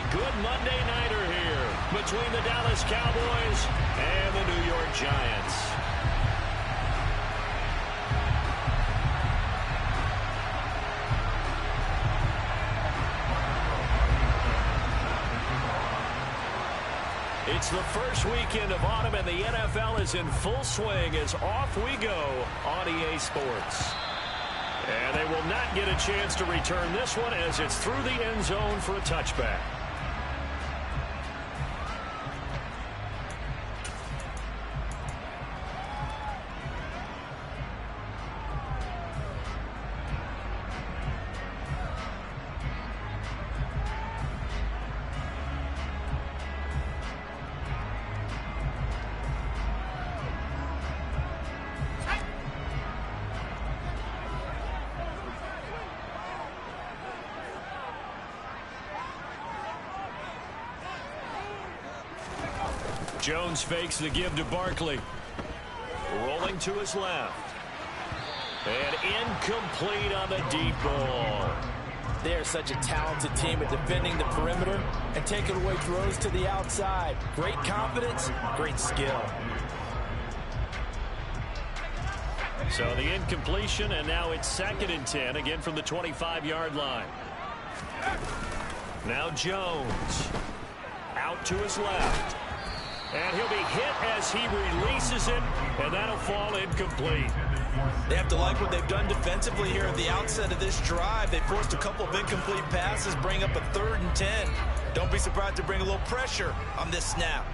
a good Monday nighter here between the Dallas Cowboys and the New York Giants. It's the first weekend of autumn, and the NFL is in full swing as off we go on EA Sports. And they will not get a chance to return this one as it's through the end zone for a touchback. Jones fakes the give to Barkley. Rolling to his left. And incomplete on the deep ball. They're such a talented team at defending the perimeter and taking away throws to the outside. Great confidence, great skill. So the incompletion, and now it's 2nd and 10, again from the 25-yard line. Now Jones. Out to his left. And he'll be hit as he releases it, and that'll fall incomplete. They have to like what they've done defensively here at the outset of this drive. They forced a couple of incomplete passes, bring up a 3rd and 10. Don't be surprised to bring a little pressure on this snap.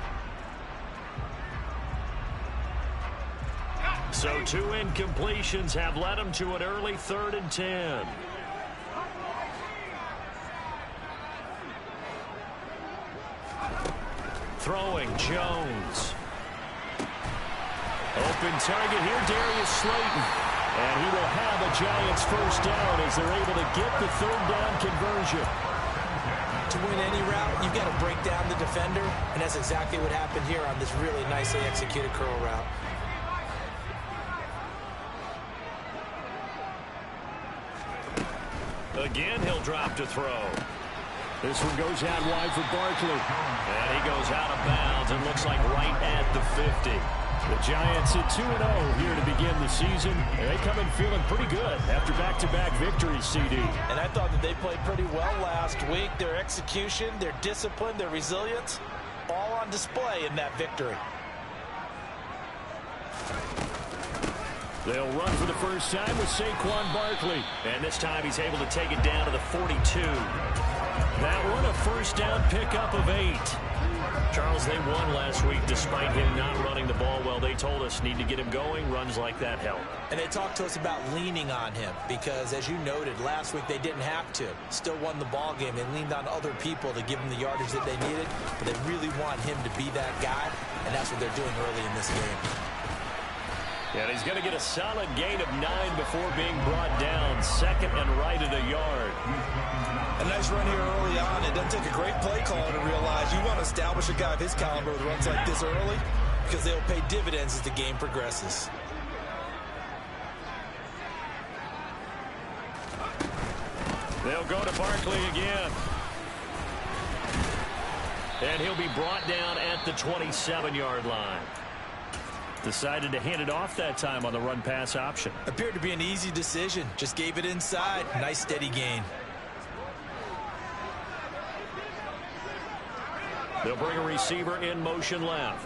So 2 incompletions have led them to an early 3rd and 10. Throwing, Jones. Open target here, Darius Slayton. And he will have a Giants first down as they're able to get the 3rd down conversion. To win any route, you've got to break down the defender, and that's exactly what happened here on this really nicely executed curl route. Again, he'll drop to throw. This one goes out wide for Barkley. And he goes out of bounds and looks like right at the 50. The Giants at 2-0 here to begin the season. And they come in feeling pretty good after back-to-back victories, CD. And I thought that they played pretty well last week. Their execution, their discipline, their resilience, all on display in that victory. They'll run for the first time with Saquon Barkley. And this time he's able to take it down to the 42. That one a first down pickup of 8. Charles, they won last week despite him not running the ball well. They told us need to get him going. Runs like that help. And they talked to us about leaning on him because, as you noted, last week they didn't have to. Still won the ball game. They leaned on other people to give them the yardage that they needed. But they really want him to be that guy, and that's what they're doing early in this game. And he's going to get a solid gain of 9 before being brought down. 2nd and right at a yard. A nice run here early on. It doesn't take a great play caller to realize you want to establish a guy of his caliber with runs like this early because they'll pay dividends as the game progresses. They'll go to Barkley again. And he'll be brought down at the 27-yard line. Decided to hand it off that time on the run-pass option. Appeared to be an easy decision. Just gave it inside. Nice steady gain. They'll bring a receiver in motion left.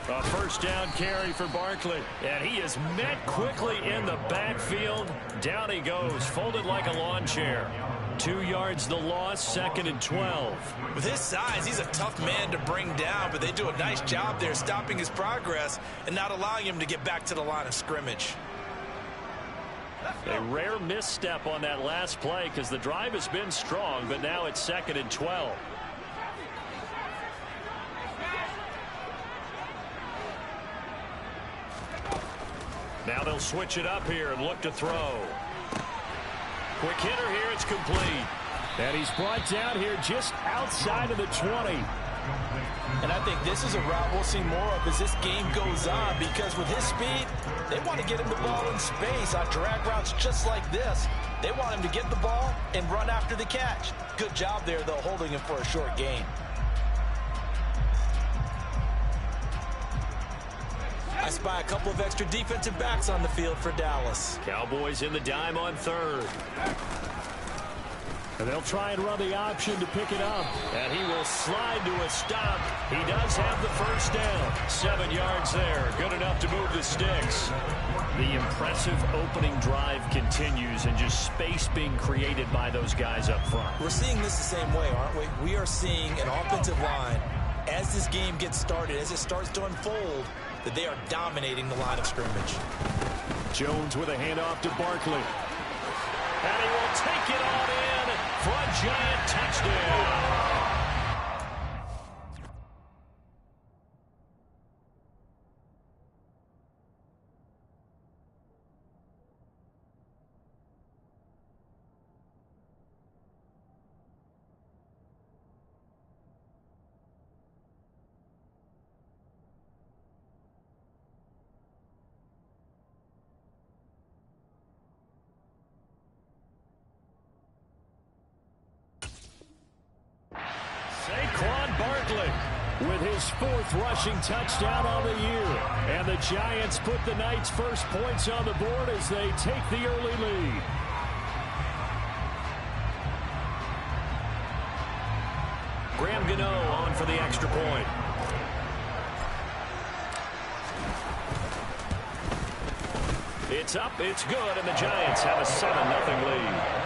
A first down carry for Barkley. And he is met quickly in the backfield. Down he goes, folded like a lawn chair. 2 yards the loss, 2nd and 12. With his size, he's a tough man to bring down, but they do a nice job there stopping his progress and not allowing him to get back to the line of scrimmage. A rare misstep on that last play because the drive has been strong, but now it's 2nd and 12. Now they'll switch it up here and look to throw. Quick hitter here, it's complete. And he's brought down here just outside of the 20. And I think this is a route we'll see more of as this game goes on, because with his speed, they want to get him the ball in space on drag routes just like this. They want him to get the ball and run after the catch. Good job there, though, holding him for a short gain. I spy a couple of extra defensive backs on the field for Dallas. Cowboys in the dime on third. And they'll try and run the option to pick it up. And he will slide to a stop. He does have the first down. 7 yards there. Good enough to move the sticks. The impressive opening drive continues, and just space being created by those guys up front. We're seeing this the same way, aren't we? We are seeing an offensive line, as this game gets started, as it starts to unfold, that they are dominating the line of scrimmage. Jones with a handoff to Barkley. And he will take it on in for a giant touchdown. With his 4th rushing touchdown on the year. And the Giants put the Knights' first points on the board as they take the early lead. Graham Gano on for the extra point. It's up, it's good, and the Giants have a 7-0 lead.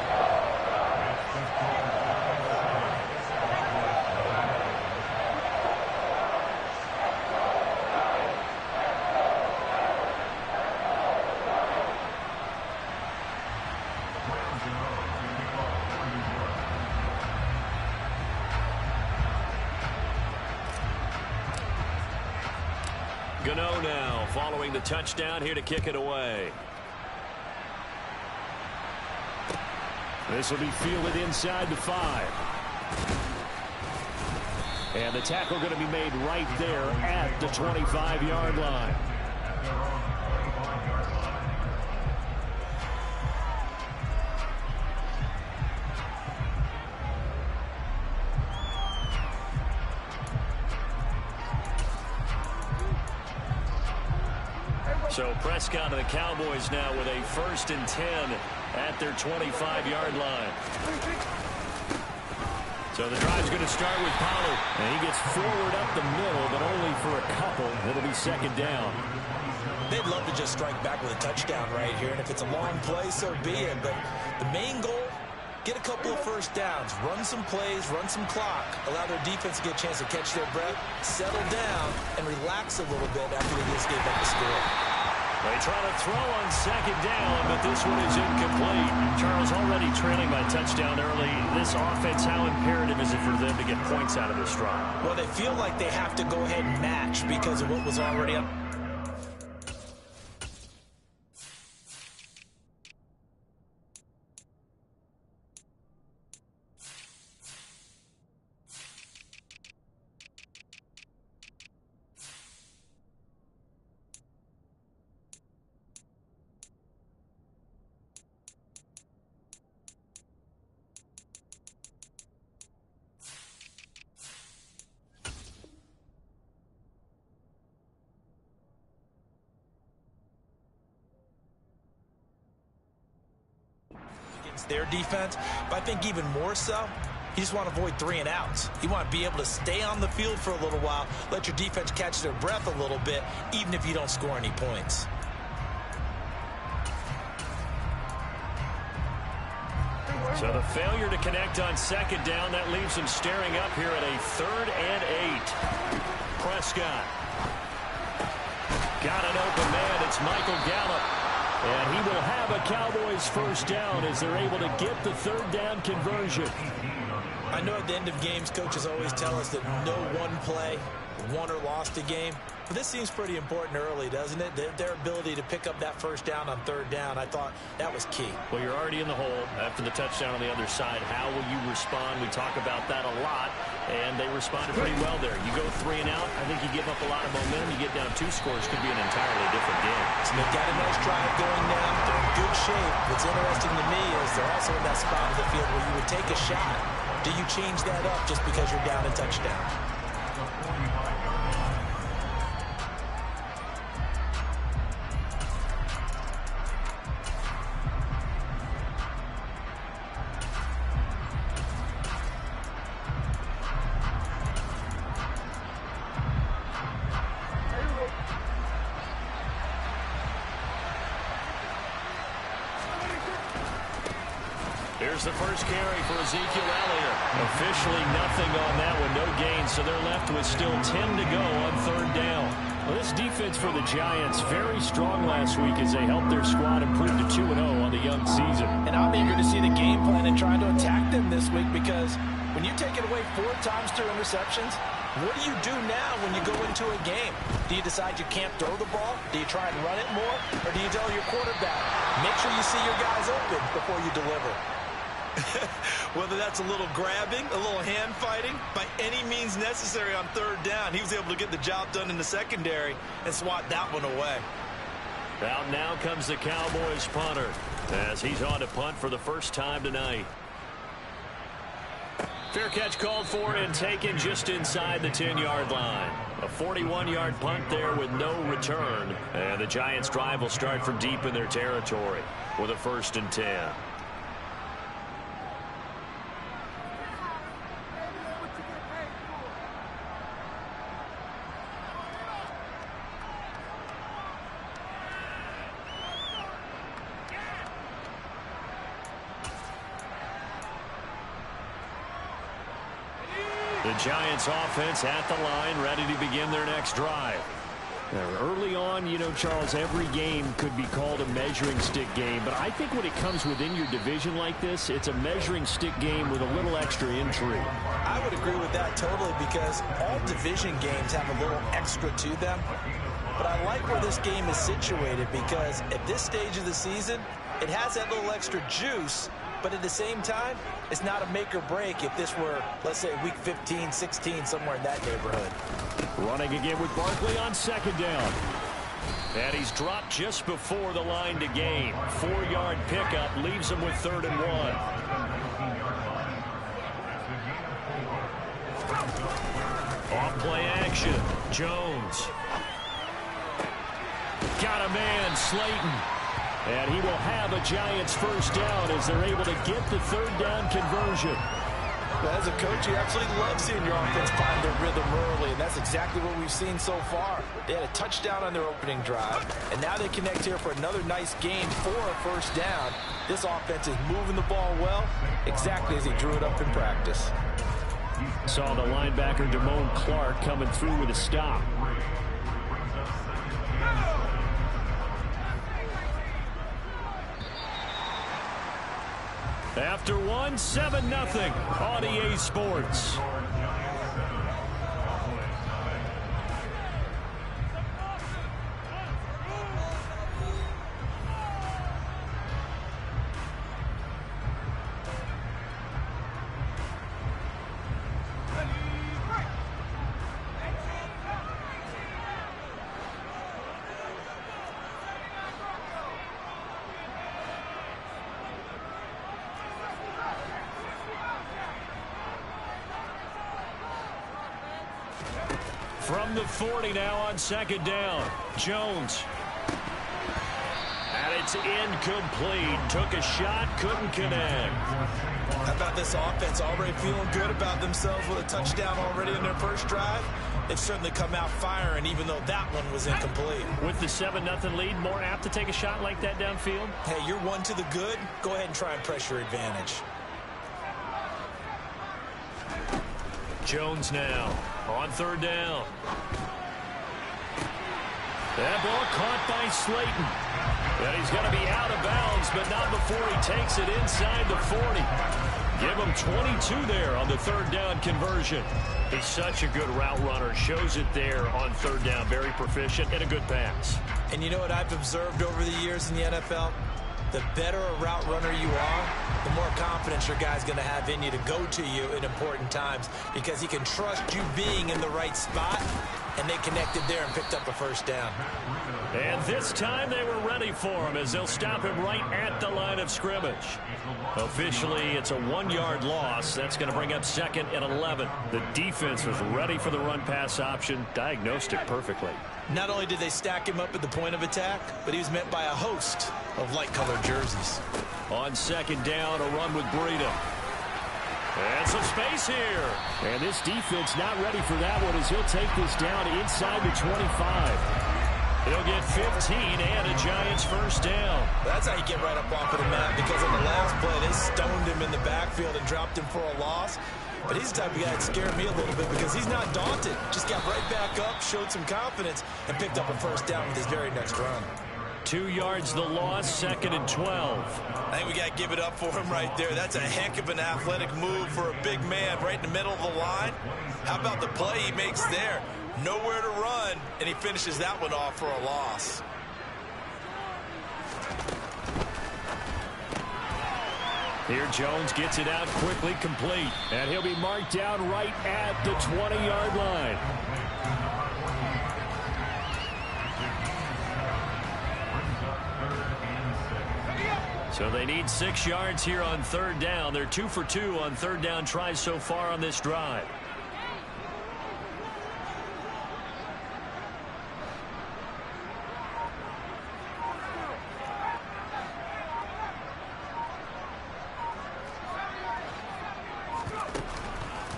Gano now following the touchdown here to kick it away. This will be fielded inside the 5. And the tackle going to be made right there at the 25-yard line. So Prescott and the Cowboys now with a 1st and 10 at their 25-yard line. So the drive's going to start with Pollard. And he gets forward up the middle, but only for a couple. It'll be 2nd down. They'd love to just strike back with a touchdown right here. And if it's a long play, so be it. But the main goal, get a couple of first downs, run some plays, run some clock, allow their defense to get a chance to catch their breath, settle down, and relax a little bit after they just gave up the score. They try to throw on 2nd down, but this one is incomplete. Charles, already trailing by touchdown early. This offense, how imperative is it for them to get points out of this drive? Well, they feel like they have to go ahead and match because of what was already up. Their defense, but I think even more so, you just want to avoid 3 and outs. You want to be able to stay on the field for a little while, let your defense catch their breath a little bit, even if you don't score any points. So the failure to connect on 2nd down, that leaves him staring up here at a 3rd and 8. Prescott got an open man. It's Michael Gallup. And he will have a Cowboys first down as they're able to get the 3rd down conversion. I know at the end of games, coaches always tell us that no one play won or lost a game. But this seems pretty important early, doesn't it? Their ability to pick up that first down on third down, I thought that was key. Well, you're already in the hole after the touchdown on the other side. How will you respond? We talk about that a lot, and they responded pretty well there. You go 3 and out, I think you give up a lot of momentum. You get down 2 scores, could be an entirely different game. So they've got a nice drive going now. They're in good shape. What's interesting to me is they're also in that spot of the field where you would take a shot. Do you change that up just because you're down a touchdown? Here's the first carry for Ezekiel Elliott. Officially nothing on that one, no gain, so they're left with still 10 to go on third down. Well, this defense for the Giants, very strong last week as they helped their squad improve to 2-0 on the young season. And I'm eager to see the game plan and trying to attack them this week, because when you take it away 4 times through interceptions, what do you do now when you go into a game? Do you decide you can't throw the ball? Do you try and run it more? Or do you tell your quarterback, make sure you see your guys open before you deliver? Whether that's a little grabbing, a little hand fighting, by any means necessary on third down, he was able to get the job done in the secondary and swat that one away. Out now comes the Cowboys punter as he's on to punt for the first time tonight. Fair catch called for and taken just inside the 10-yard line. A 41-yard punt there with no return. And the Giants' drive will start from deep in their territory with a 1st and 10. The Giants offense at the line, ready to begin their next drive. Now, early on, you know, Charles, every game could be called a measuring stick game, but I think when it comes within your division like this, it's a measuring stick game with a little extra intrigue. I would agree with that totally, because all division games have a little extra to them. But I like where this game is situated, because at this stage of the season, it has that little extra juice. But at the same time, it's not a make or break if this were, let's say, week 15, 16, somewhere in that neighborhood. Running again with Barkley on 2nd down. And he's dropped just before the line to gain. 4-yard pickup leaves him with 3rd and 1. Off play action. Jones. Got a man, Slayton. And he will have a Giants first down as they're able to get the 3rd down conversion. Well, as a coach, you actually love seeing your offense find their rhythm early, and that's exactly what we've seen so far. They had a touchdown on their opening drive, and now they connect here for another nice game for a first down. This offense is moving the ball well, exactly as he drew it up in practice. Saw the linebacker Damone Clark coming through with a stop. After 1, 7-0 on EA Sports. From the 40 now on 2nd down. Jones. And it's incomplete. Took a shot, couldn't connect. How about this offense already feeling good about themselves with a touchdown already in their first drive? They've certainly come out firing, even though that one was incomplete. With the 7-0 lead, more apt to take a shot like that downfield? Hey, you're 1 to the good. Go ahead and try and press your advantage. Jones now on 3rd down. That ball caught by Slayton. And he's going to be out of bounds, but not before he takes it inside the 40. Give him 22 there on the third down conversion. He's such a good route runner. Shows it there on third down. Very proficient and a good pass. And you know what I've observed over the years in the NFL? The better a route runner you are, the more confidence your guy's going to have in you to go to you in important times because he can trust you being in the right spot, and they connected there and picked up a first down. And this time they were ready for him as they'll stop him right at the line of scrimmage. Officially, it's a 1-yard loss. That's going to bring up 2nd and 11. The defense was ready for the run-pass option, diagnosed it perfectly. Not only did they stack him up at the point of attack, but he was met by a host of light-colored jerseys. On 2nd down, a run with Breida. And some space here. And this defense not ready for that one as he'll take this down inside the 25. He'll get 15 and a Giants first down. That's how you get right up off of the mat, because on the last play, they stoned him in the backfield and dropped him for a loss. But he's the type of guy that scared me a little bit because he's not daunted. Just got right back up, showed some confidence, and picked up a first down with his very next run. 2 yards the loss, 2nd and 12. I think we got to give it up for him right there. That's a heck of an athletic move for a big man right in the middle of the line. How about the play he makes there? Nowhere to run, and he finishes that one off for a loss. Here Jones gets it out quickly, complete. And he'll be marked down right at the 20-yard line. So they need 6 yards here on third down. They're 2 for 2 on third down tries so far on this drive.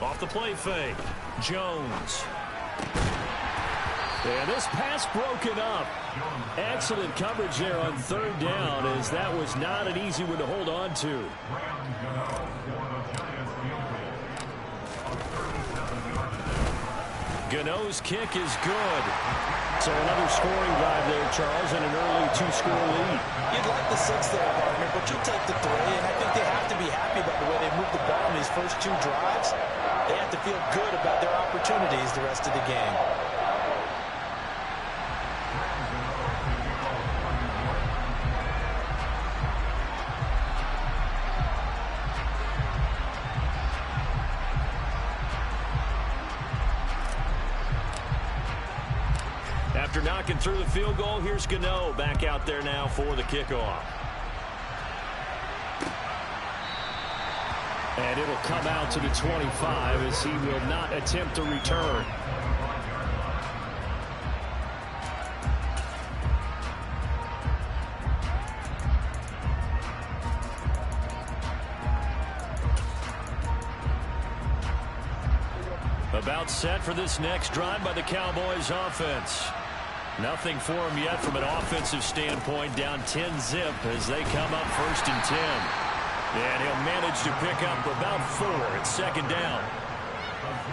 Off the play fake, Jones. And this pass broken up. Excellent coverage there on third down, as that was not an easy one to hold on to. Gano's kick is good. So another scoring drive there, Charles, and an early 2-score lead. You'd like the 6 there, partner, but you'll take the 3, and I think they have to be happy about the way they moved the ball in these first 2 drives. They have to feel good about their opportunities the rest of the game. After knocking through the field goal, here's Gano back out there now for the kickoff. And it'll come out to the 25 as he will not attempt to return. About set for this next drive by the Cowboys offense. Nothing for him yet from an offensive standpoint, down 10-zip as they come up 1st and 10. And he'll manage to pick up about 4 at 2nd down.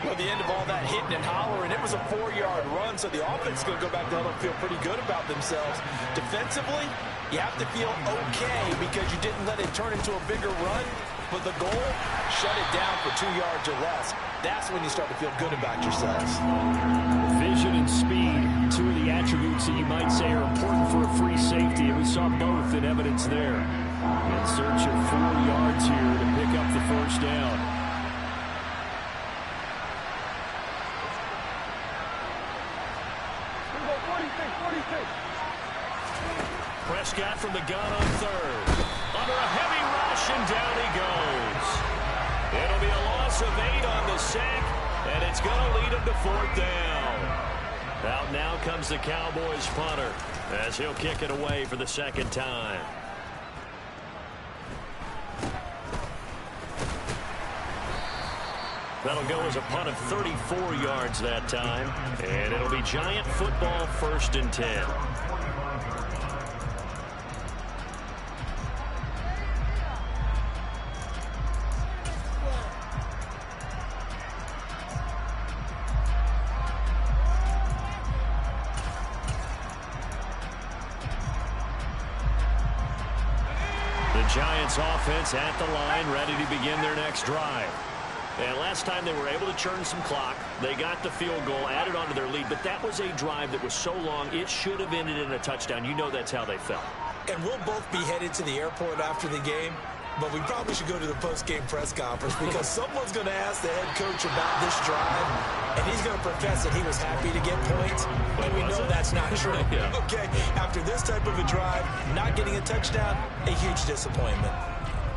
Well, the end of all that hitting and hollering, it was a 4-yard run, so the offense is going to go back down and feel pretty good about themselves. Defensively, you have to feel okay because you didn't let it turn into a bigger run, but the goal, shut it down for 2 yards or less. That's when you start to feel good about yourselves. Vision and speed, 2 of the attributes that you might say are important for a free safety, and we saw both in evidence there. In search of 4 yards here to pick up the first down. Prescott from the gun on third. Under a heavy rush, and down he goes. It'll be a loss of 8 on the sack, and it's going to lead him to 4th down. Out now comes the Cowboys punter as he'll kick it away for the 2nd time. That'll go as a punt of 34 yards that time, and it'll be Giant football 1st and 10. The Giants offense at the line, ready to begin their next drive. And last time they were able to churn some clock. They got the field goal, added on to their lead, but that was a drive that was so long, it should have ended in a touchdown. You know that's how they felt. And we'll both be headed to the airport after the game, but we probably should go to the post-game press conference because someone's going to ask the head coach about this drive, and he's going to profess that he was happy to get points, and we know that's not true. Yeah. Okay, after this type of a drive, not getting a touchdown, a huge disappointment.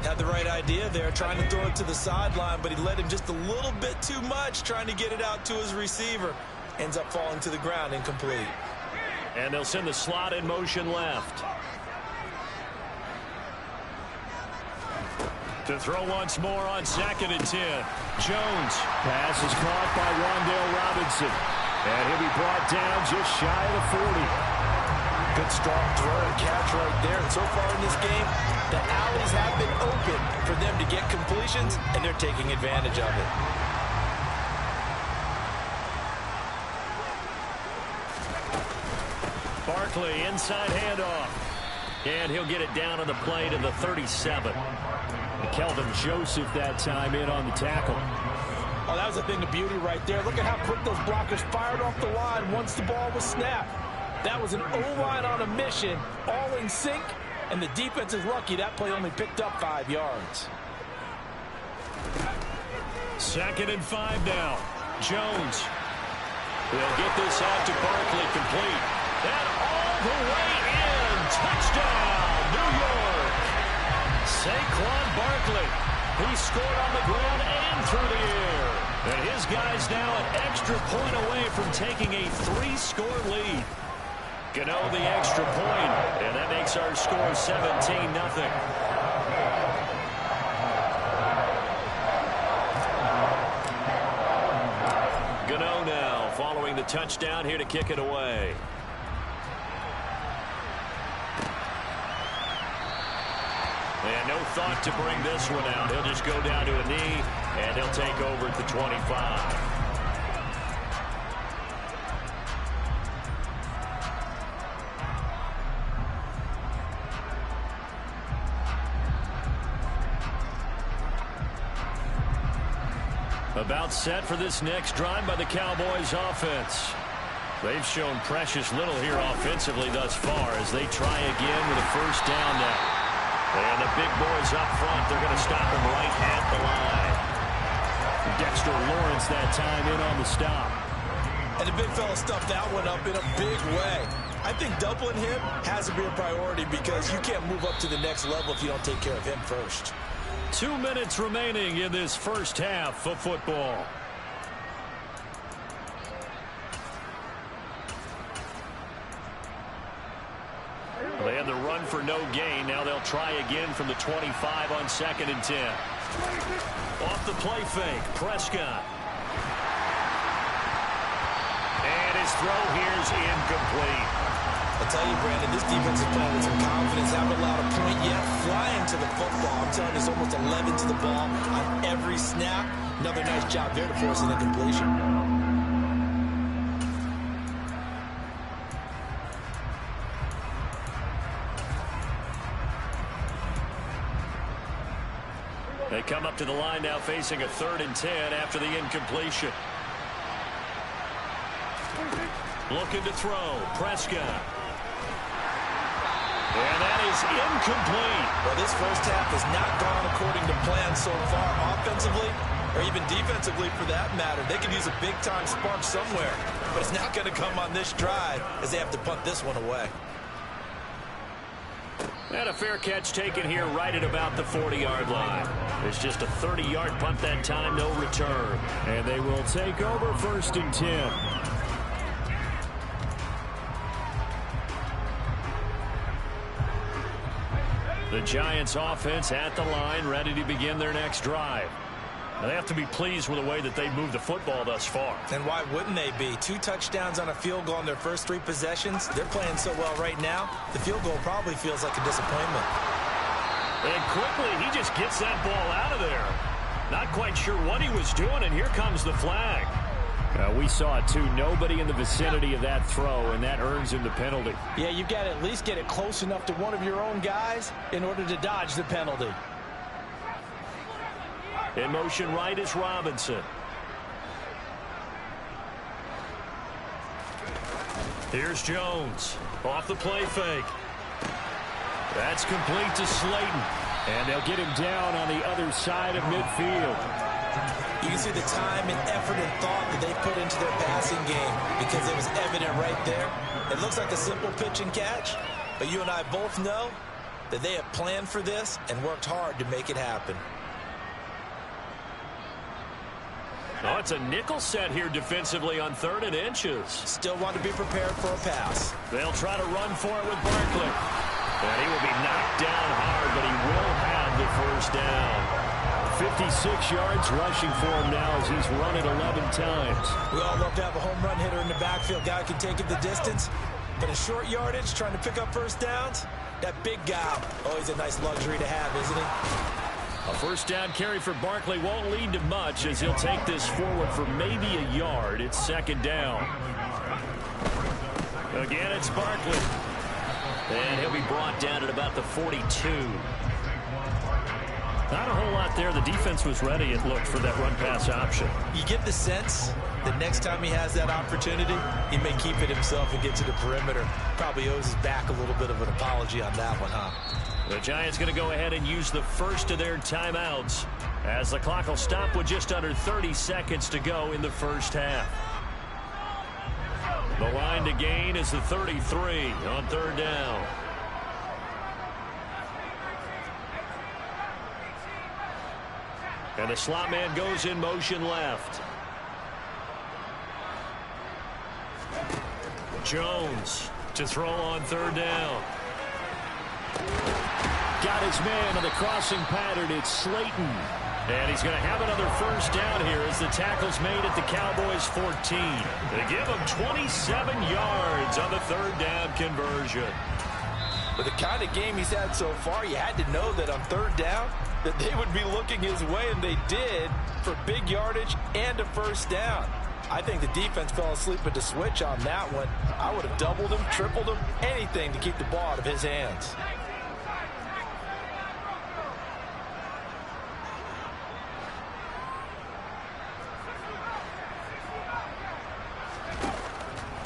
Had the right idea there, trying to throw it to the sideline, but he led him just a little bit too much, trying to get it out to his receiver. Ends up falling to the ground incomplete. And they'll send the slot in motion left. To throw once more on 2nd and 10. Jones. Pass is caught by Wan'Dale Robinson. And he'll be brought down just shy of the 40. Good strong throw and catch right there. And so far in this game, the alleys have been open for them to get completions, and they're taking advantage of it. Barkley, inside handoff. And he'll get it down on the play to the 37. Kelvin Joseph that time in on the tackle. Oh, that was a thing of beauty right there. Look at how quick those blockers fired off the line once the ball was snapped. That was an O-line on a mission, all in sync, and the defense is lucky that play only picked up 5 yards. 2nd and 5 now. Jones. They'll get this out to Barkley, complete. And all the way in. Touchdown, New York. Saquon Barkley. He scored on the ground and through the air. And his guys now an extra point away from taking a 3-score lead. Gano the extra point, and that makes our score 17-0. Gano now following the touchdown here to kick it away. And no thought to bring this one out. He'll just go down to a knee, and he'll take over at the 25. About set for this next drive by the Cowboys offense. They've shown precious little here offensively thus far as they try again with a first down now. And the big boys up front, they're going to stop him right at the line. Dexter Lawrence that time in on the stop. And the big fella stuffed that one up in a big way. I think doubling him has to be a priority because you can't move up to the next level if you don't take care of him first. 2 minutes remaining in this first half of football. They had the run for no gain. Now they'll try again from the 25 on 2nd and 10. Off the play fake, Prescott. And his throw here's incomplete. I'll tell you, Brandon, this defense is playing with some confidence. Haven't allowed a point yet. Flying to the football. I'm telling you, there's almost 11 to the ball on every snap. Another nice job there to force an incompletion. They come up to the line now facing a 3rd and 10 after the incompletion. Looking to throw, Prescott. And that is incomplete. Well, this first half has not gone according to plan so far offensively or even defensively for that matter. They could use a big-time spark somewhere, but it's not going to come on this drive as they have to punt this one away. And a fair catch taken here right at about the 40-yard line. It's just a 30-yard punt that time, no return. And they will take over 1st and 10. The Giants offense at the line, ready to begin their next drive. Now, they have to be pleased with the way that they've moved the football thus far. And why wouldn't they be? 2 touchdowns on a field goal in their first 3 possessions. They're playing so well right now, the field goal probably feels like a disappointment. And quickly, he just gets that ball out of there. Not quite sure what he was doing, and here comes the flag. We saw it, too. Nobody in the vicinity of that throw, and that earns him the penalty. Yeah, you've got to at least get it close enough to one of your own guys in order to dodge the penalty. In motion right is Robinson. Here's Jones. Off the play fake. That's complete to Slayton. And they'll get him down on the other side of midfield. You can see the time and effort and thought that they put into their passing game because it was evident right there. It looks like a simple pitch and catch, but you and I both know that they have planned for this and worked hard to make it happen. Oh, it's a nickel set here defensively on 3rd and inches. Still want to be prepared for a pass. They'll try to run for it with Barkley. And he will be knocked down hard, but he will have the first down. 56 yards rushing for him now as he's run it 11 times. We all love to have a home run hitter in the backfield. Guy who can take it the distance. But in short yardage, trying to pick up first downs, that big guy, always a nice luxury to have, isn't he? A first down carry for Barkley won't lead to much as he'll take this forward for maybe a yard. It's 2nd down. Again, it's Barkley. And he'll be brought down at about the 42. Not a whole lot there. The defense was ready, it looked, for that run-pass option. You get the sense that next time he has that opportunity, he may keep it himself and get to the perimeter. Probably owes his back a little bit of an apology on that one, huh? The Giants going to go ahead and use the first of their timeouts as the clock will stop with just under 30 seconds to go in the first half. The line to gain is the 33 on 3rd down. And the slot man goes in motion left. Jones to throw on 3rd down. Got his man on the crossing pattern. It's Slayton. And he's going to have another first down here as the tackle's made at the Cowboys 14. They give him 27 yards on the 3rd down conversion. With the kind of game he's had so far, you had to know that on 3rd down that they would be looking his way, and they did, for big yardage and a first down. I think the defense fell asleep at the switch on that one. I would have doubled him, tripled him, anything to keep the ball out of his hands.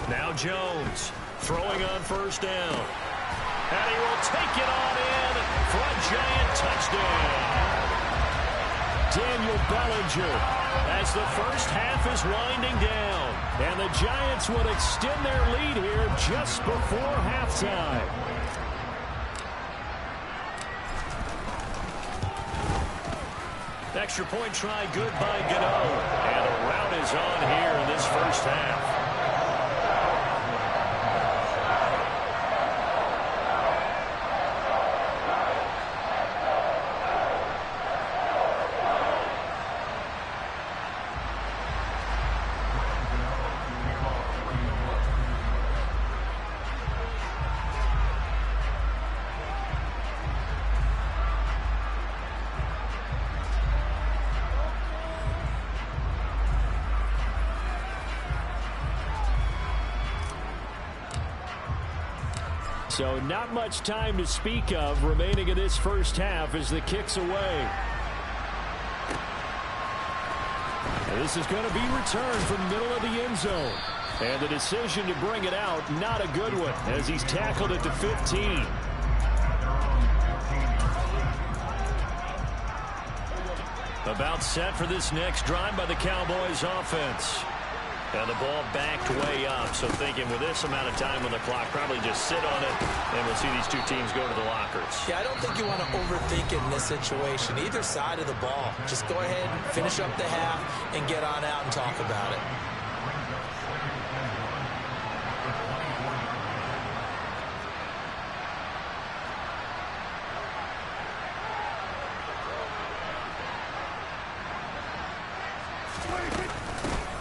Now Jones throwing on first down. And he will take it on in for a giant touchdown. Daniel Bellinger as the first half is winding down. And the Giants will extend their lead here just before halftime. Extra point try good by Gano. And the rout is on here in this first half. So not much time to speak of remaining in this first half as the kick's away. And this is going to be returned from the middle of the end zone. And the decision to bring it out, not a good one, as he's tackled at the 15. About set for this next drive by the Cowboys offense. And the ball backed way up, so thinking with this amount of time on the clock, probably just sit on it, and we'll see these two teams go to the lockers. Yeah, I don't think you want to overthink it in this situation. Either side of the ball. Just go ahead and finish up the half and get on out and talk about it.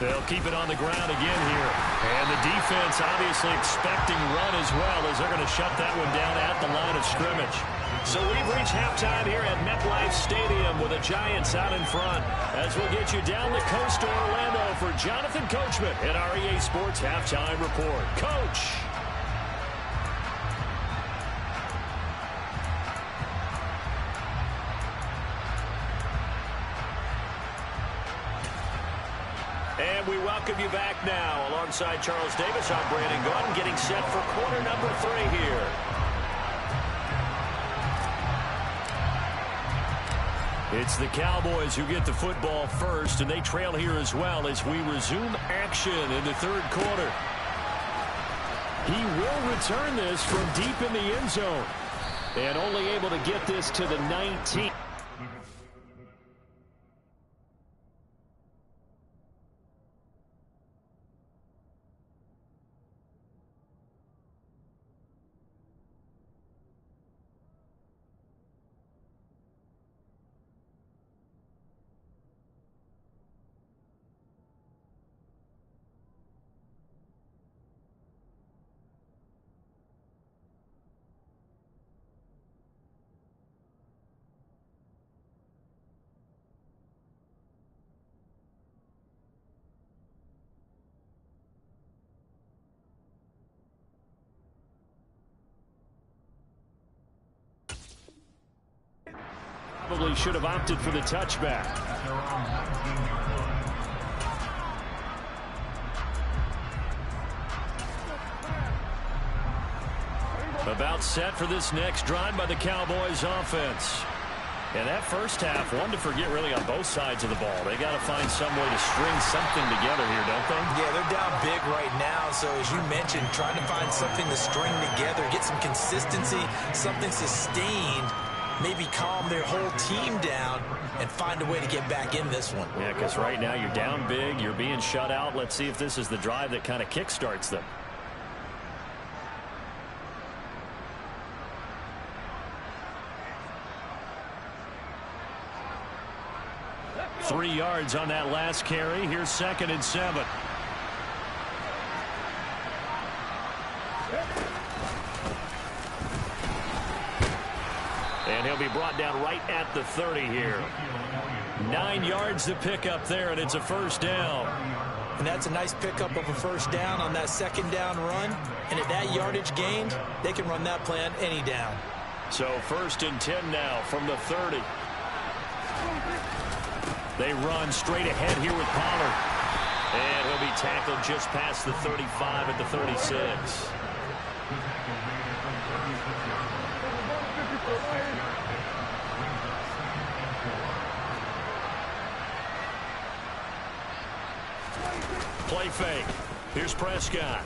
They'll keep it on the ground again here. And the defense obviously expecting run as well as they're going to shut that one down at the line of scrimmage. So we've reached halftime here at MetLife Stadium with the Giants out in front. As we'll get you down the coast to Orlando for Jonathan Coachman at our EA Sports Halftime Report. Coach. And we welcome you back now. Alongside Charles Davis, I'm Brandon Gaudin, getting set for quarter number 3 here. It's the Cowboys who get the football first, and they trail here as well as we resume action in the third quarter. He will return this from deep in the end zone, and only able to get this to the 19. Probably should have opted for the touchback. About set for this next drive by the Cowboys offense. And that first half, one to forget really on both sides of the ball. They got to find some way to string something together here, don't they? Yeah, they're down big right now. So as you mentioned, trying to find something to string together, get some consistency, something sustained, maybe calm their whole team down and find a way to get back in this one. Yeah, because right now you're down big, you're being shut out. Let's see if this is the drive that kind of kickstarts them. Three yards on that last carry. Here's 2nd and 7. And he'll be brought down right at the 30 here. 9 yards to pick up there, and it's a first down. And that's a nice pickup of a first down on that 2nd down run. And at that yardage gained, they can run that play on any down. So 1st and 10 now from the 30. They run straight ahead here with Pollard. And he'll be tackled just past the 35 at the 36. Play fake. Here's Prescott.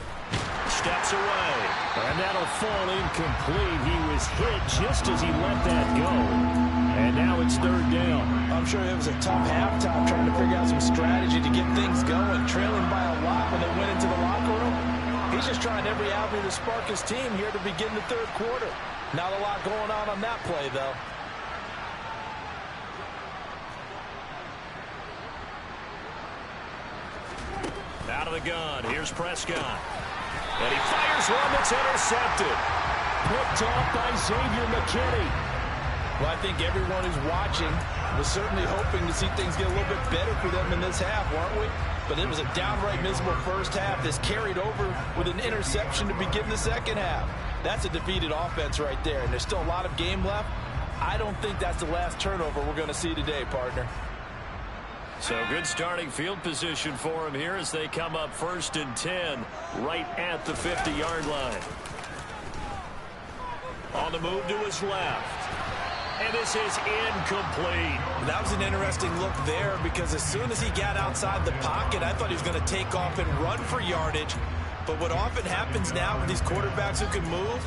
Steps away. And that'll fall incomplete. He was hit just as he let that go. And now it's 3rd down. I'm sure it was a tough halftime trying to figure out some strategy to get things going, trailing by a lot when they went into the locker room. He's just trying every avenue to spark his team here to begin the third quarter. Not a lot going on that play, though. Out of the gun. Here's Prescott. And he fires one that's intercepted. Picked off by Xavier McKinney. Well, I think everyone who's watching was certainly hoping to see things get a little bit better for them in this half, weren't we? But it was a downright miserable first half that's carried over with an interception to begin the second half. That's a defeated offense right there, and there's still a lot of game left. I don't think that's the last turnover we're going to see today, partner. So good starting field position for him here as they come up 1st and 10 right at the 50-yard line. On the move to his left. And this is incomplete. That was an interesting look there because as soon as he got outside the pocket, I thought he was going to take off and run for yardage. But what often happens now with these quarterbacks who can move,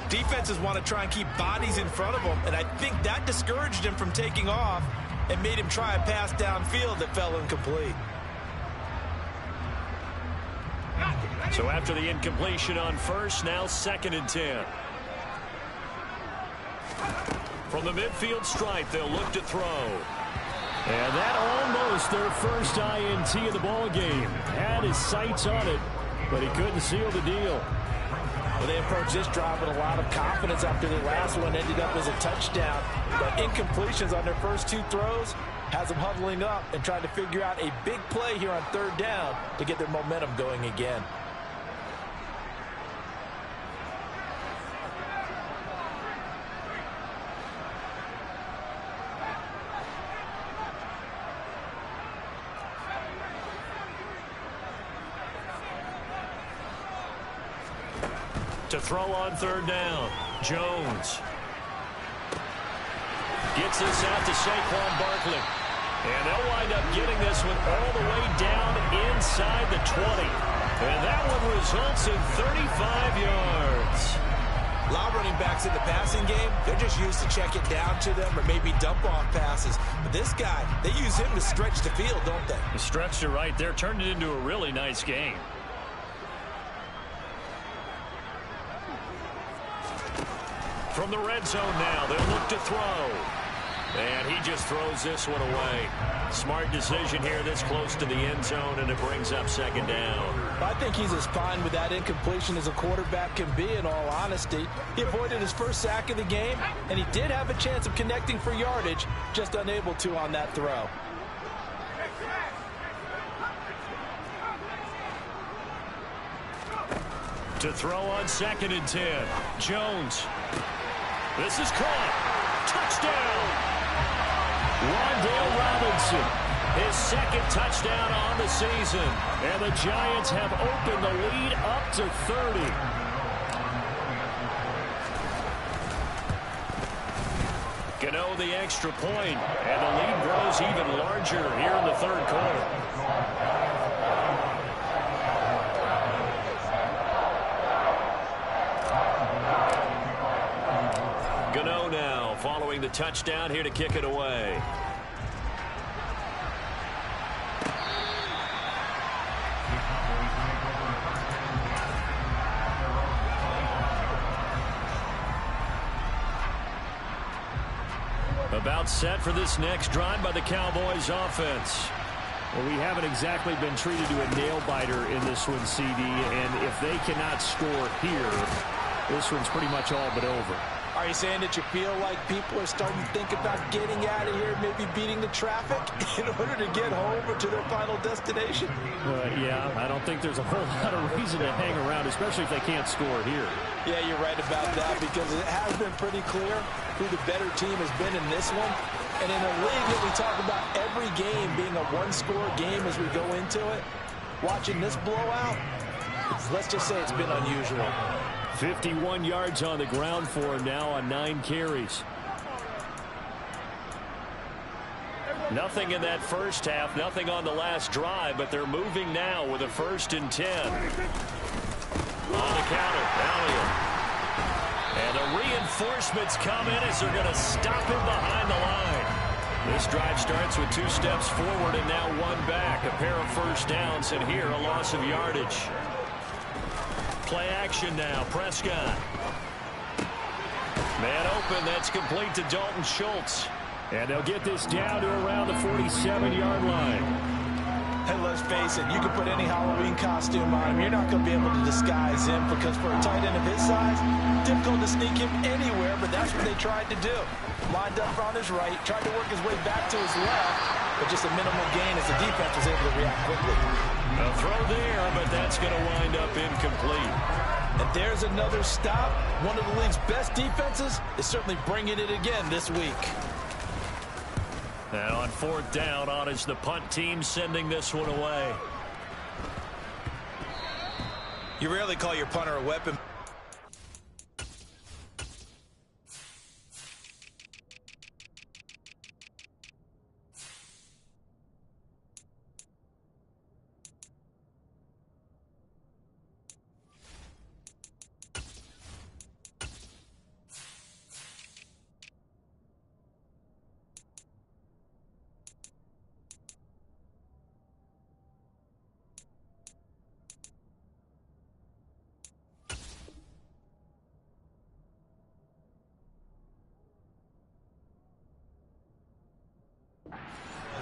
defenses want to try and keep bodies in front of them. And I think that discouraged him from taking off and made him try a pass downfield that fell incomplete. So after the incompletion on 1st, now 2nd and 10. From the midfield stripe, they'll look to throw. And that almost their first INT of the ball game. Had his sights on it, but he couldn't seal the deal. Well, they approached this drive with a lot of confidence after the last one ended up as a touchdown. But incompletions on their first two throws has them huddling up and trying to figure out a big play here on third down to get their momentum going again. To throw on third down, Jones. Gets this out to Saquon Barkley. And they'll wind up getting this one all the way down inside the 20. And that one results in 35 yards. A lot of running backs in the passing game, they're just used to check it down to them or maybe dump off passes. But this guy, they use him to stretch the field, don't they? He stretched it right there, turned it into a really nice game. From the red zone now, they'll look to throw. And he just throws this one away. Smart decision here this close to the end zone, and it brings up second down. I think he's as fine with that incompletion as a quarterback can be, in all honesty. He avoided his first sack of the game, and he did have a chance of connecting for yardage, just unable to on that throw. To throw on 2nd and 10. Jones. This is caught. Touchdown. Wan'Dale Robinson. His second touchdown on the season. And the Giants have opened the lead up to 30. Gano the extra point. And the lead grows even larger here in the third quarter. Gano now following the touchdown here to kick it away. About set for this next drive by the Cowboys offense. Well, we haven't exactly been treated to a nail-biter in this one, CD, and if they cannot score here, this one's pretty much all but over. Are you saying that you feel like people are starting to think about getting out of here, maybe beating the traffic in order to get home or to their final destination? Yeah, I don't think there's a whole lot of reason to hang around, especially if they can't score here. Yeah, you're right about that, because it has been pretty clear who the better team has been in this one. And in a league that we talk about every game being a one-score game as we go into it, watching this blowout, let's just say it's been unusual. 51 yards on the ground for him now on 9 carries. Nothing in that first half, nothing on the last drive, but they're moving now with a 1st and 10. On the counter, Elliott. And the reinforcements come in as they're going to stop him behind the line. This drive starts with 2 steps forward and now 1 back. A pair of first downs, and here a loss of yardage. Play action now, Prescott. Man open, that's complete to Dalton Schultz. And they'll get this down to around the 47-yard line. And let's face it, you can put any Halloween costume on him. You're not going to be able to disguise him, because for a tight end of his size, difficult to sneak him anywhere, but that's what they tried to do. Lined up on his right, tried to work his way back to his left, but just a minimal gain as the defense was able to react quickly. A throw there, but that's going to wind up incomplete. And there's another stop. One of the league's best defenses is certainly bringing it again this week. Now on 4th down, on is the punt team sending this one away. You rarely call your punter a weapon.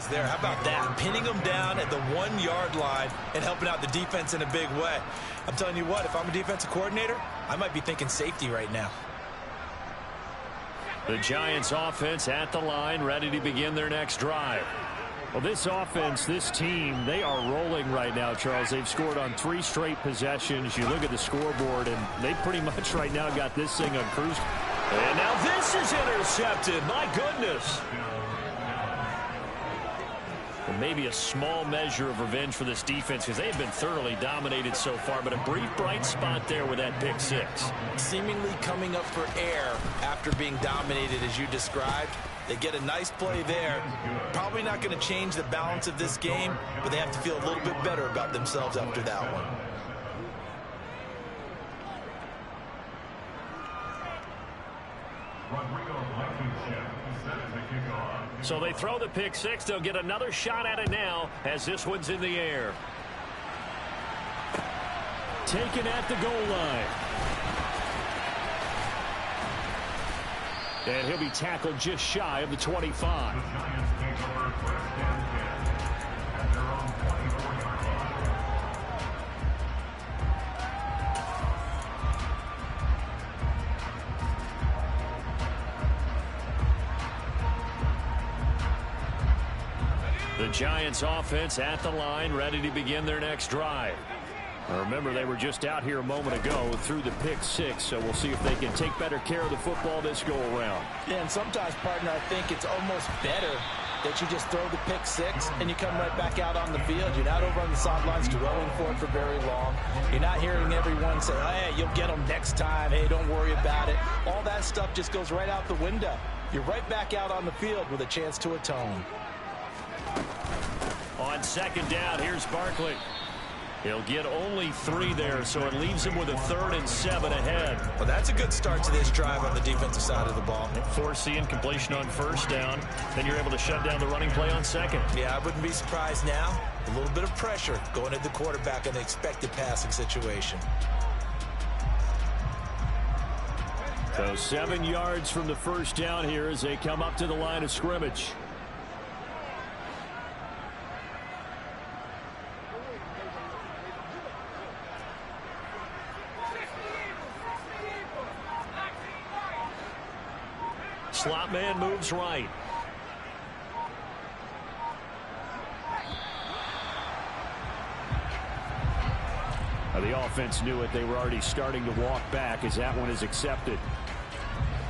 yards there. How about that? Pinning them down at the 1-yard line and helping out the defense in a big way. I'm telling you what, if I'm a defensive coordinator, I might be thinking safety right now. The Giants offense at the line, ready to begin their next drive. Well, this offense, this team, they are rolling right now, Charles. They've scored on 3 straight possessions. You look at the scoreboard, and they pretty much right now got this thing on cruise. And now this is intercepted. My goodness. And maybe a small measure of revenge for this defense because they've been thoroughly dominated so far, but a brief bright spot there with that pick 6. Seemingly coming up for air after being dominated as you described. They get a nice play there. Probably not going to change the balance of this game, but they have to feel a little bit better about themselves after that one. So they throw the pick 6. They'll get another shot at it now as this one's in the air. Taken at the goal line. And he'll be tackled just shy of the 25. The Giants offense at the line, ready to begin their next drive. Now remember, they were just out here a moment ago through the pick 6, so we'll see if they can take better care of the football this go-around. Yeah, and sometimes, partner, I think it's almost better that you just throw the pick 6 and you come right back out on the field. You're not over on the sidelines dwelling for it for very long. You're not hearing everyone say, hey, you'll get them next time. Hey, don't worry about it. All that stuff just goes right out the window. You're right back out on the field with a chance to atone. On second down, here's Barkley. He'll get only 3 there, so it leaves him with a 3rd and 7 ahead. Well, that's a good start to this drive on the defensive side of the ball. Force the incompletion on first down. Then you're able to shut down the running play on second. Yeah, I wouldn't be surprised now. A little bit of pressure going at the quarterback in the expected passing situation. So 7 yards from the first down here as they come up to the line of scrimmage. Slot man moves right. Now the offense knew it. They were already starting to walk back as that one is accepted.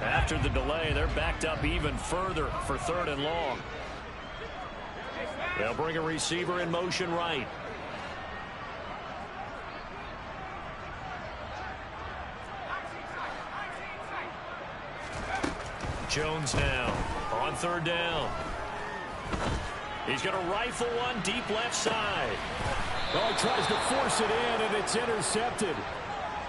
After the delay, they're backed up even further for 3rd and long. They'll bring a receiver in motion right. Jones now on 3rd down. He's going to rifle one deep left side. Oh, he tries to force it in, and it's intercepted.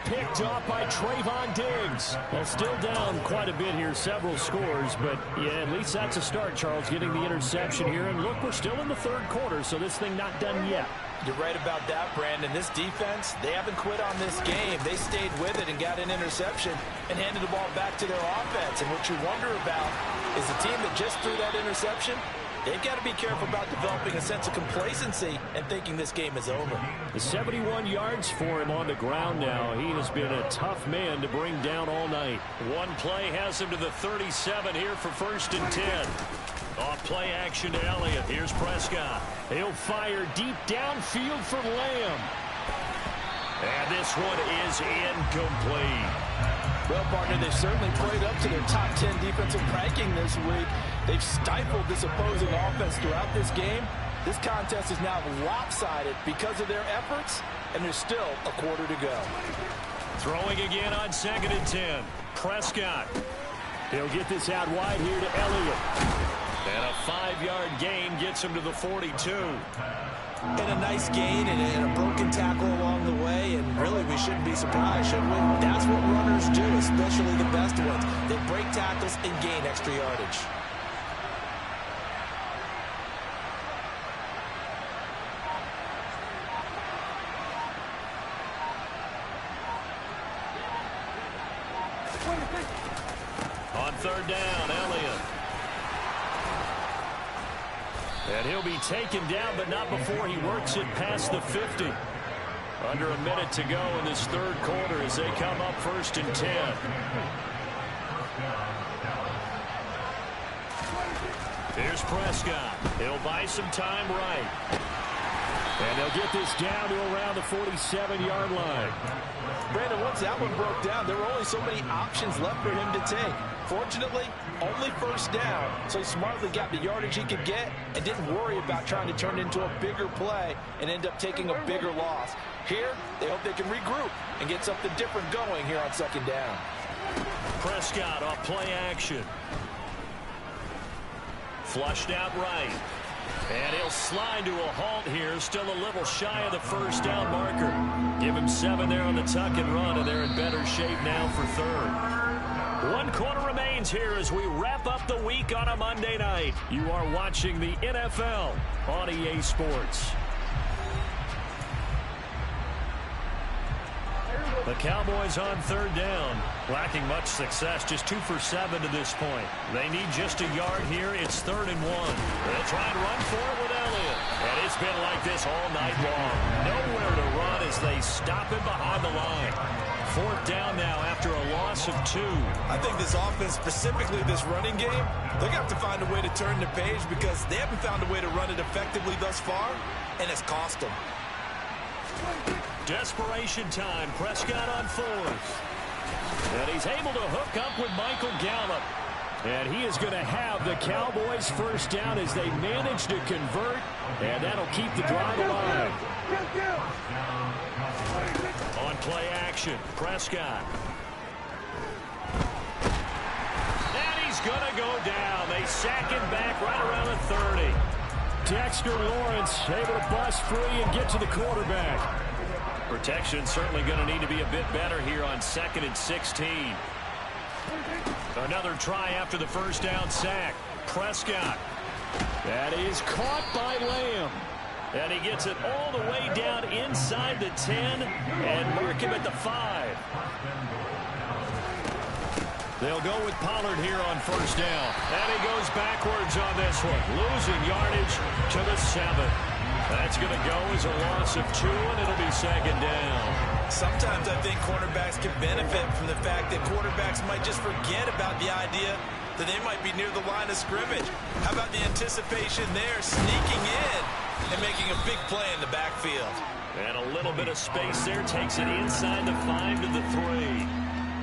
Picked off by Trayvon Diggs. Well, still down quite a bit here, several scores, but yeah, at least that's a start, Charles, getting the interception here. And look, we're still in the 3rd quarter, so this thing not done yet. You're right about that, Brandon. This defense, they haven't quit on this game. They stayed with it and got an interception and handed the ball back to their offense. And what you wonder about is the team that just threw that interception, they've got to be careful about developing a sense of complacency and thinking this game is over. The 71 yards for him on the ground now. He has been a tough man to bring down all night. One play has him to the 37 here for 1st and 10. Off play action to Elliott. Here's Prescott. He'll fire deep downfield for Lamb. And this one is incomplete. Well, partner, they've certainly played up to their top 10 defensive ranking this week. They've stifled this opposing offense throughout this game. This contest is now lopsided because of their efforts, and there's still a quarter to go. Throwing again on 2nd and 10. Prescott. He'll get this out wide here to Elliott. And a 5-yard gain gets him to the 42. And a nice gain and a broken tackle along the way, and really we shouldn't be surprised, should we? That's what runners do, especially the best ones. They break tackles and gain extra yardage. On 3rd down, Elliott. And he'll be taken down, but not before he works it past the 50. Under a minute to go in this third quarter as they come up 1st and 10. Here's Prescott. He'll buy some time right. And they'll get this down to around the 47-yard line. Brandon, once that one broke down, there were only so many options left for him to take. Fortunately, only 1st down, so he smartly got the yardage he could get and didn't worry about trying to turn it into a bigger play and end up taking a bigger loss. Here, they hope they can regroup and get something different going here on 2nd down. Prescott off play action. Flushed out right. And he'll slide to a halt here, still a little shy of the 1st down marker. Give him 7 there on the tuck and run, and they're in better shape now for 3rd. 1 quarter remains here as we wrap up the week on a Monday night. You are watching the NFL on EA Sports. The Cowboys on 3rd down, lacking much success, just 2 for 7 to this point. They need just a yard here. It's 3rd and 1. They'll try and run for it with Elliott. And it's been like this all night long. Nowhere to run as they stop him behind the line. 4th down now after a loss of 2. I think this offense, specifically this running game, they're going to have to find a way to turn the page because they haven't found a way to run it effectively thus far, and it's cost them. Desperation time. Prescott on 4th. And he's able to hook up with Michael Gallup. And he is going to have the Cowboys 1st down as they manage to convert. And that'll keep the drive alive. On play action, Prescott. And he's going to go down. They sack him back right around the 30. Dexter Lawrence able to bust free and get to the quarterback. Protection certainly going to need to be a bit better here on 2nd and 16. Another try after the 1st down sack. Prescott. That is caught by Lamb. And he gets it all the way down inside the 10 and mark him at the 5. They'll go with Pollard here on 1st down. And he goes backwards on this one. Losing yardage to the 7. That's going to go as a loss of 2, and it'll be 2nd down. Sometimes I think cornerbacks can benefit from the fact that quarterbacks might just forget about the idea that they might be near the line of scrimmage. How about the anticipation there, sneaking in and making a big play in the backfield. And a little bit of space there takes it inside the 5 to the 3.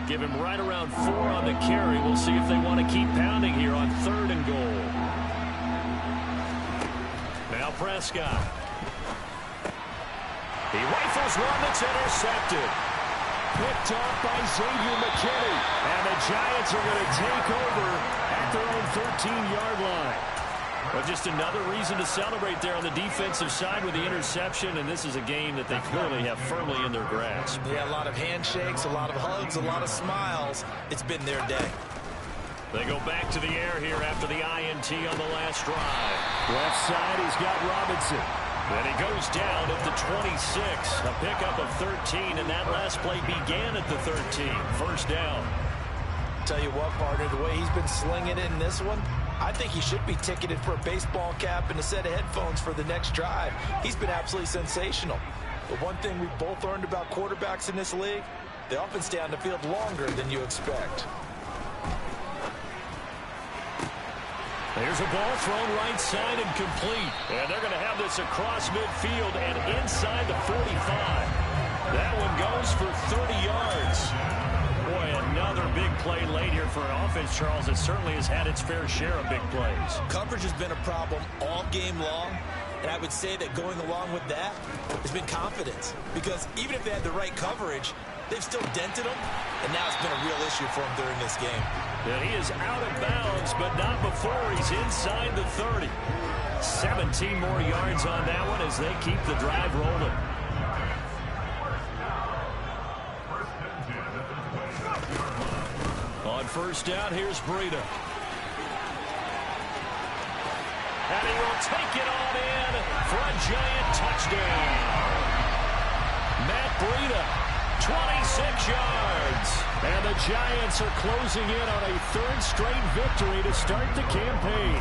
Give him right around 4 on the carry. We'll see if they want to keep pounding here on 3rd and goal. Now Prescott. He rifles one that's intercepted. Picked off by Xavier McKinney. And the Giants are going to take over at their own 13-yard line. But just another reason to celebrate there on the defensive side with the interception, and this is a game that they clearly have firmly in their grasp. Yeah, a lot of handshakes, a lot of hugs, a lot of smiles. It's been their day. They go back to the air here after the INT on the last drive. Left side, he's got Robinson. And he goes down at the 26. A pickup of 13, and that last play began at the 13. 1st down. Tell you what, partner, the way he's been slinging it in this one, I think he should be ticketed for a baseball cap and a set of headphones for the next drive. He's been absolutely sensational. But one thing we've both learned about quarterbacks in this league, they often stay on the field longer than you expect. There's a ball thrown right side and complete. And they're going to have this across midfield and inside the 45. That one goes for 30 yards. Boy, another big play late here for an offense, Charles, that certainly has had its fair share of big plays. Coverage has been a problem all game long. And I would say that going along with that has been confidence. Because even if they had the right coverage, they've still dented them. And now it's been a real issue for them during this game. And he is out of bounds, but not before he's inside the 30. 17 more yards on that one as they keep the drive rolling. On 1st down, here's Breida. And he will take it on in for a giant touchdown. Matt Breida, 26 yards. And the Giants are closing in on a 3rd straight victory to start the campaign.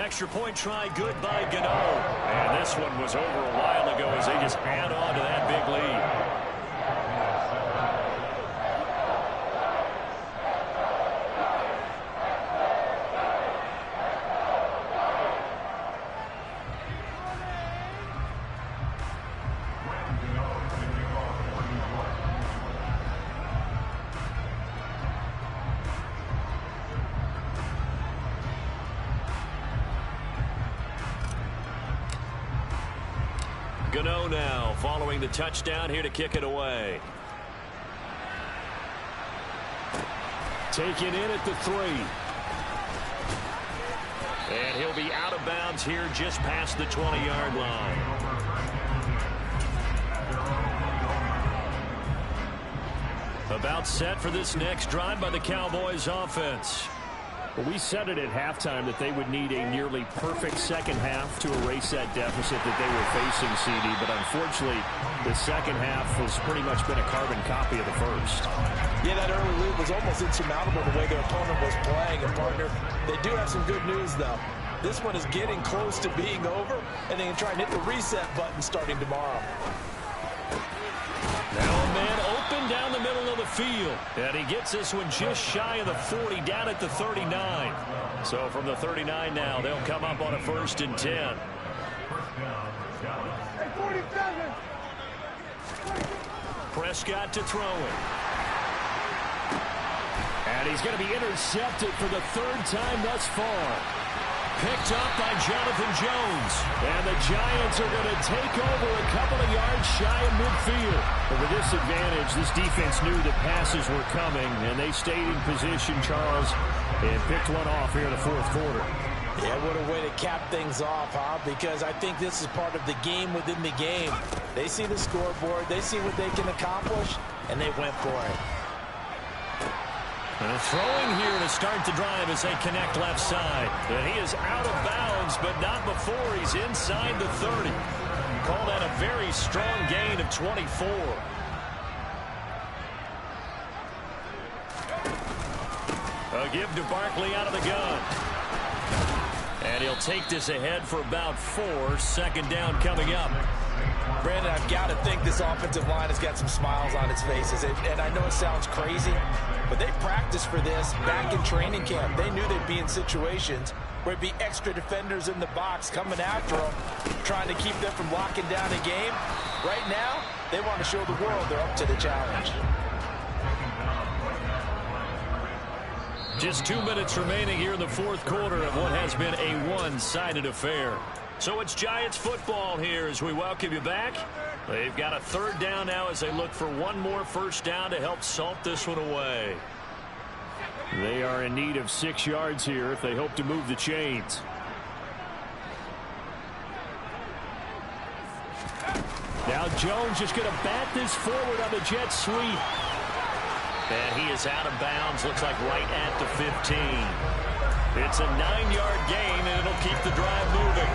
Extra point try good by Gano. And this one was over a while ago as they just add on to that big lead. Gano now following the touchdown here to kick it away. Taken in at the 3. And he'll be out of bounds here just past the 20-yard line. About set for this next drive by the Cowboys offense. Well, we said it at halftime that they would need a nearly perfect second half to erase that deficit that they were facing, CD. But unfortunately, the second half has pretty much been a carbon copy of the first. Yeah, that early lead was almost insurmountable the way their opponent was playing. And, partner, they do have some good news, though. This one is getting close to being over, and they can try and hit the reset button starting tomorrow. Now a man open down the middle of the field. And he gets this one just shy of the 40, down at the 39. So from the 39 now, they'll come up on a 1st and 10. Prescott to throw it. And he's going to be intercepted for the 3rd time thus far. Picked up by Jonathan Jones. And the Giants are going to take over a couple of yards shy of midfield. But with this advantage, this defense knew that passes were coming, and they stayed in position, Charles, and picked one off here in the 4th quarter. Yeah, what a way to cap things off, huh? Because I think this is part of the game within the game. They see the scoreboard, they see what they can accomplish, and they went for it. And a throwing here to start the drive as they connect left side. And he is out of bounds, but not before he's inside the 30. Call that a very strong gain of 24. A give to Barkley out of the gun. And he'll take this ahead for about 4. 2nd down coming up. Brandon, I've got to think this offensive line has got some smiles on its faces. And I know it sounds crazy, but they practiced for this back in training camp. They knew they'd be in situations where it'd be extra defenders in the box coming after them, trying to keep them from locking down a game. Right now, they want to show the world they're up to the challenge. Just 2 minutes remaining here in the 4th quarter of what has been a one-sided affair. So it's Giants football here as we welcome you back. They've got a 3rd down now as they look for one more 1st down to help salt this one away. They are in need of 6 yards here if they hope to move the chains. Now Jones just going to bat this forward on the jet sweep. And he is out of bounds, looks like right at the 15. It's a 9-yard gain, and it'll keep the drive moving.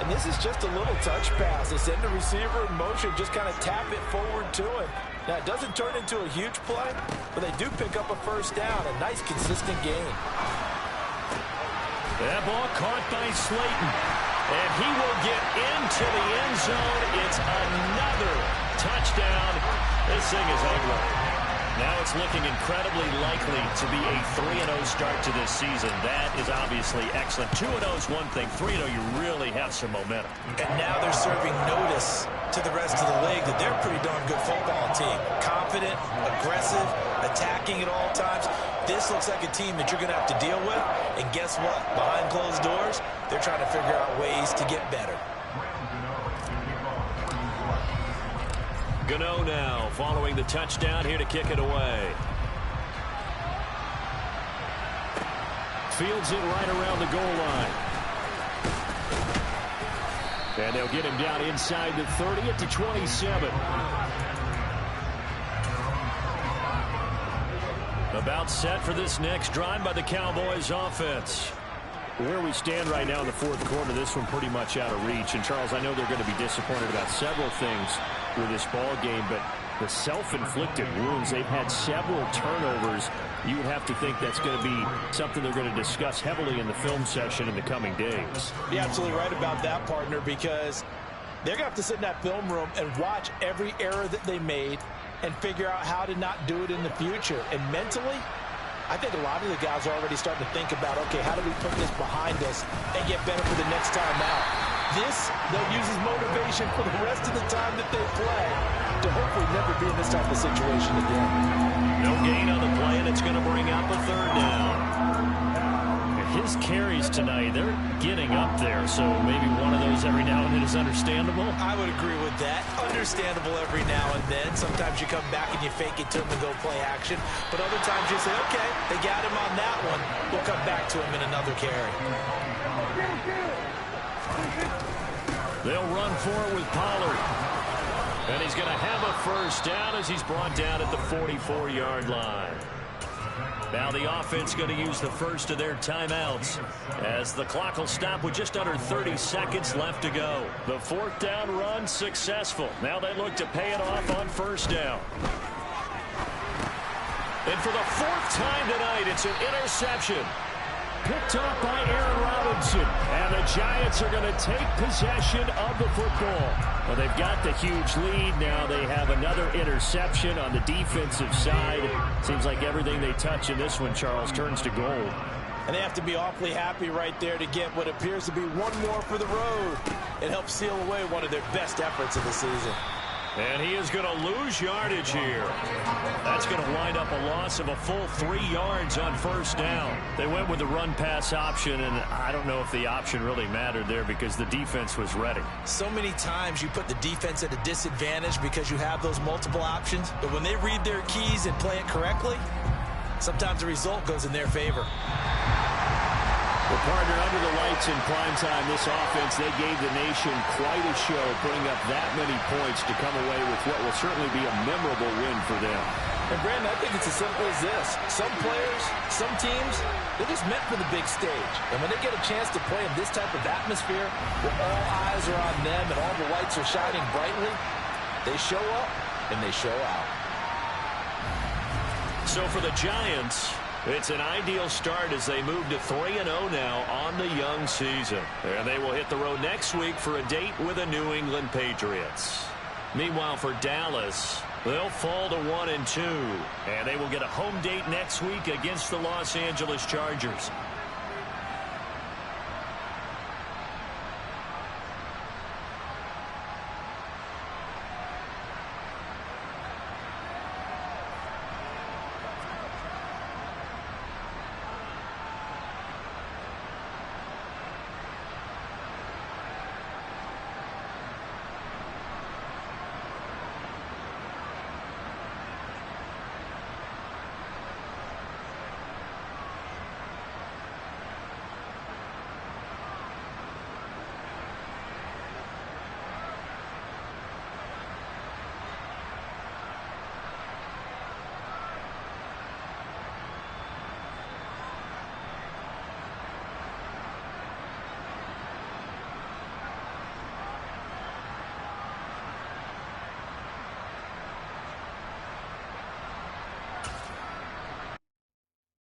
And this is just a little touch pass. They send the receiver in motion, just kind of tap it forward to him. Now, it doesn't turn into a huge play, but they do pick up a 1st down, a nice, consistent gain. That ball caught by Slayton. And he will get into the end zone. It's another touchdown. This thing is ugly. Now it's looking incredibly likely to be a 3-0 start to this season. That is obviously excellent. 2-0 is one thing. 3-0, you really have some momentum. And now they're serving notice to the rest of the league that they're a pretty darn good football team. Confident, aggressive, attacking at all times. This looks like a team that you're going to have to deal with. And guess what? Behind closed doors, they're trying to figure out ways to get better. Gano now following the touchdown here to kick it away. Fields it right around the goal line. And they'll get him down inside the 30 at the 27. About set for this next drive by the Cowboys offense. Where we stand right now in the 4th quarter, this one pretty much out of reach. And, Charles, I know they're going to be disappointed about several things with this ball game, but the self-inflicted wounds. They've had several turnovers. You would have to think that's going to be something they're going to discuss heavily in the film session in the coming days. You're absolutely right about that, partner, because they're going to have to sit in that film room and watch every error that they made and figure out how to not do it in the future. And mentally, I think a lot of the guys are already starting to think about, okay, how do we put this behind us and get better for the next time out? This, they'll use as motivation for the rest of the time that they play to hopefully never be in this type of situation again. No gain on the play, and it's going to bring up a third down. His carries tonight, they're getting up there, so maybe one of those every now and then is understandable. I would agree with that. Understandable every now and then. Sometimes you come back and you fake it to him and go play action. But other times you say, okay, they got him on that one. We'll come back to him in another carry. They'll run for it with Pollard. And he's going to have a first down as he's brought down at the 44-yard line. Now the offense going to use the first of their timeouts as the clock will stop with just under 30 seconds left to go. The fourth down run successful. Now they look to pay it off on first down. And for the fourth time tonight, it's an interception. Picked off by Aaron Robinson. And the Giants are going to take possession of the football. Well, they've got the huge lead. Now they have another interception on the defensive side. Seems like everything they touch in this one, Charles, turns to gold. And they have to be awfully happy right there to get what appears to be one more for the road. It helps seal away one of their best efforts of the season. And he is going to lose yardage here. That's going to wind up a loss of a full 3 yards on first down. They went with the run-pass option, and I don't know if the option really mattered there because the defense was ready. So many times you put the defense at a disadvantage because you have those multiple options. But when they read their keys and play it correctly, sometimes the result goes in their favor. Well, partner, under the lights in primetime, this offense, they gave the nation quite a show, putting up that many points to come away with what will certainly be a memorable win for them. And, Brandon, I think it's as simple as this. Some players, some teams, they're just meant for the big stage. And when they get a chance to play in this type of atmosphere, where all eyes are on them and all the lights are shining brightly, they show up and they show out. So for the Giants, it's an ideal start as they move to 3-0 now on the young season. And they will hit the road next week for a date with the New England Patriots. Meanwhile, for Dallas, they'll fall to 1-2. And they will get a home date next week against the Los Angeles Chargers.